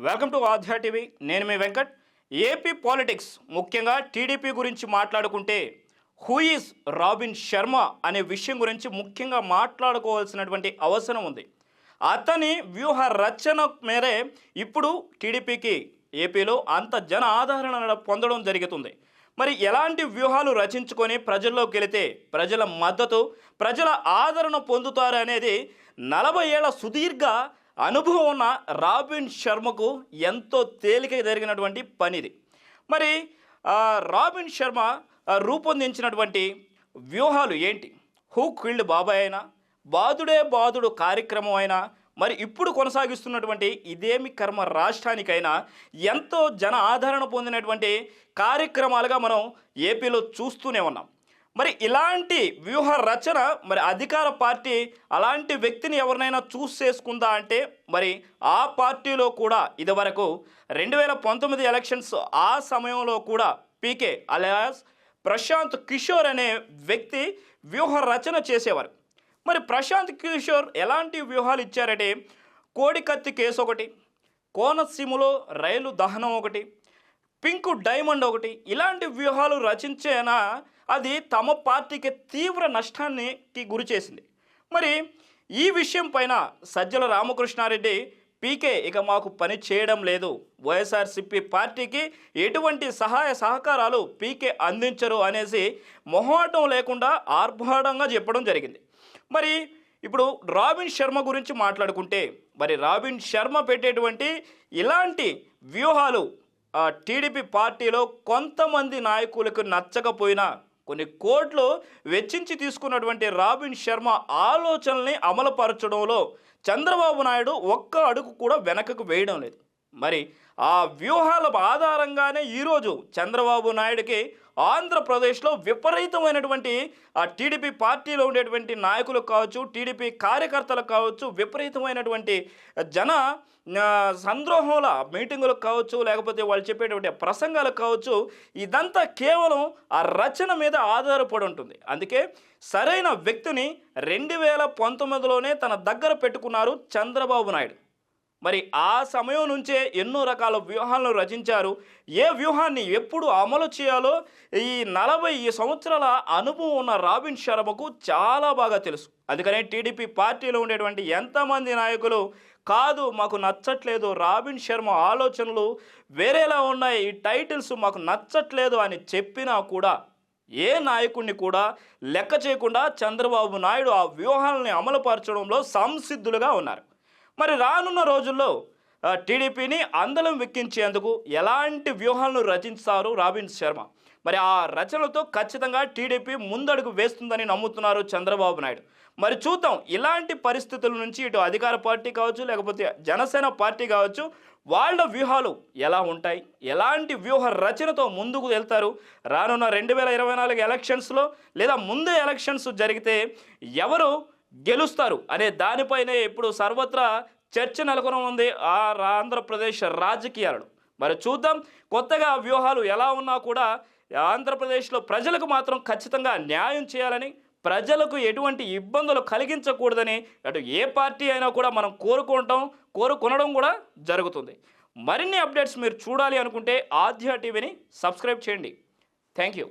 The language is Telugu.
Welcome to ఆధ్యా TV. నేను మీ వెంకట్. ఏపీ పాలిటిక్స్ ముఖ్యంగా టీడీపీ గురించి మాట్లాడుకుంటే హూ ఈజ్ రాబిన్ శర్మ అనే విషయం గురించి ముఖ్యంగా మాట్లాడుకోవాల్సినటువంటి అవసరం ఉంది. అతని వ్యూహ రచన మేరే ఇప్పుడు టీడీపీకి ఏపీలో అంత జన ఆదరణ పొందడం జరుగుతుంది. మరి ఎలాంటి వ్యూహాలు రచించుకొని ప్రజల్లోకి వెళితే ప్రజల మద్దతు, ప్రజల ఆదరణ పొందుతారు అనేది 40 ఏళ్ల సుదీర్ఘ అనుభవం ఉన్న రాబిన్ శర్మకు ఎంతో తేలిక జరిగినటువంటి పనిది. మరి రాబిన్ శర్మ రూపొందించినటువంటి వ్యూహాలు ఏంటి? హూ కిల్డ్ బాబాయ్ అయినా, బాదుడే బాదుడు కార్యక్రమం అయినా, మరి ఇప్పుడు కొనసాగిస్తున్నటువంటి ఇదేమి కర్మ రాష్ట్రానికైనా ఎంతో జన ఆదరణ పొందినటువంటి కార్యక్రమాలుగా మనం ఏపీలో చూస్తూనే ఉన్నాం. మరి ఇలాంటి వ్యూహ రచన మరి అధికార పార్టీ అలాంటి వ్యక్తిని ఎవరినైనా చూస్ చేసుకుందా అంటే మరి ఆ పార్టీలో కూడా ఇదివరకు 2019 ఎలక్షన్స్ ఆ సమయంలో కూడా పీకే అలియాస్ ప్రశాంత్ కిషోర్ అనే వ్యక్తి వ్యూహ రచన చేసేవారు. మరి ప్రశాంత్ కిషోర్ ఎలాంటి వ్యూహాలు ఇచ్చారంటే కోడికత్తి కేసు ఒకటి, కోనసీమలో రైలు దహనం ఒకటి, పింక్ డైమండ్ ఒకటి, ఇలాంటి వ్యూహాలు రచించేనా అది తమ పార్టీకి తీవ్ర నష్టానికి గురి చేసింది. మరి ఈ విషయం పైన సజ్జల రామకృష్ణారెడ్డి పీకే ఇక మాకు పని చేయడం లేదు, వైఎస్ఆర్సీపీ పార్టీకి ఎటువంటి సహాయ సహకారాలు పీకే అందించరు అనేసి మొహమాటం లేకుండా ఆర్భాటంగా చెప్పడం జరిగింది. మరి ఇప్పుడు రాబిన్ శర్మ గురించి మాట్లాడుకుంటే మరి రాబిన్ శర్మ పెట్టేటువంటి ఇలాంటి వ్యూహాలు టీడీపీ పార్టీలో కొంతమంది నాయకులకు నచ్చకపోయినా కొన్ని కోట్లు వెచ్చించి తీసుకున్నటువంటి రాబిన్ శర్మ ఆలోచనల్ని అమలుపరచడంలో చంద్రబాబు నాయుడు ఒక్క అడుగు కూడా వెనకకు వేయడం లేదు. మరి ఆ వ్యూహాల ఆధారంగానే ఈరోజు చంద్రబాబు నాయుడికి ఆంధ్రప్రదేశ్లో విపరీతమైనటువంటి ఆ టీడీపీ పార్టీలో ఉండేటువంటి నాయకులకు కావచ్చు, టీడీపీ కార్యకర్తలకు కావచ్చు, విపరీతమైనటువంటి జన సంద్రోహంల మీటింగులకు కావచ్చు, లేకపోతే వాళ్ళు చెప్పేటువంటి ప్రసంగాలకు కావచ్చు, ఇదంతా కేవలం ఆ రచన మీద ఆధారపడి ఉంటుంది. అందుకే సరైన వ్యక్తిని 2019లోనే తన దగ్గర పెట్టుకున్నారు చంద్రబాబు నాయుడు. మరి ఆ సమయం నుంచే ఎన్నో రకాల వ్యూహాలను రచించారు. ఏ వ్యూహాన్ని ఎప్పుడు అమలు చేయాలో ఈ 40 సంవత్సరాల అనుభవం ఉన్న రాబిన్ శర్మకు చాలా బాగా తెలుసు. అందుకనే టీడీపీ పార్టీలో ఉండేటువంటి ఎంతమంది నాయకులు కాదు మాకు నచ్చట్లేదు, రాబిన్ శర్మ ఆలోచనలు వేరేలా ఉన్నాయి, ఈ టైటిల్స్ మాకు నచ్చట్లేదు అని చెప్పినా కూడా ఏ నాయకుడిని కూడా లెక్క చేయకుండా చంద్రబాబు నాయుడు ఆ వ్యూహాలని అమలుపరచడంలో సంసిద్ధులుగా ఉన్నారు. మరి రానున్న రోజుల్లో టీడీపీని అందలం వెక్కించేందుకు ఎలాంటి వ్యూహాలను రచించారు రాబిన్ శర్మ? మరి ఆ రచనలతో ఖచ్చితంగా టీడీపీ ముందడుగు వేస్తుందని నమ్ముతున్నారు చంద్రబాబు నాయుడు. మరి చూద్దాం ఇలాంటి పరిస్థితుల నుంచి ఇటు అధికార పార్టీ కావచ్చు, లేకపోతే జనసేన పార్టీ కావచ్చు, వాళ్ళ వ్యూహాలు ఎలా ఉంటాయి, ఎలాంటి వ్యూహ రచనతో ముందుకు వెళ్తారు, రానున్న 2024 ఎలక్షన్స్లో లేదా ముందే ఎలక్షన్స్ జరిగితే ఎవరు గెలుస్తారు అనే దానిపైనే ఇప్పుడు సర్వత్రా చర్చ నెలకొని ఉంది ఆంధ్రప్రదేశ్ రాజకీయాలను. మరి చూద్దాం కొత్తగా వ్యూహాలు ఎలా ఉన్నా కూడా ఆంధ్రప్రదేశ్లో ప్రజలకు మాత్రం ఖచ్చితంగా న్యాయం చేయాలని, ప్రజలకు ఎటువంటి ఇబ్బందులు కలిగించకూడదని అటు ఏ పార్టీ అయినా కూడా మనం కోరుకొనడం కూడా జరుగుతుంది. మరిన్ని అప్డేట్స్ మీరు చూడాలి అనుకుంటే ఆధ్యా టీవీని సబ్స్క్రైబ్ చేయండి. Thank you.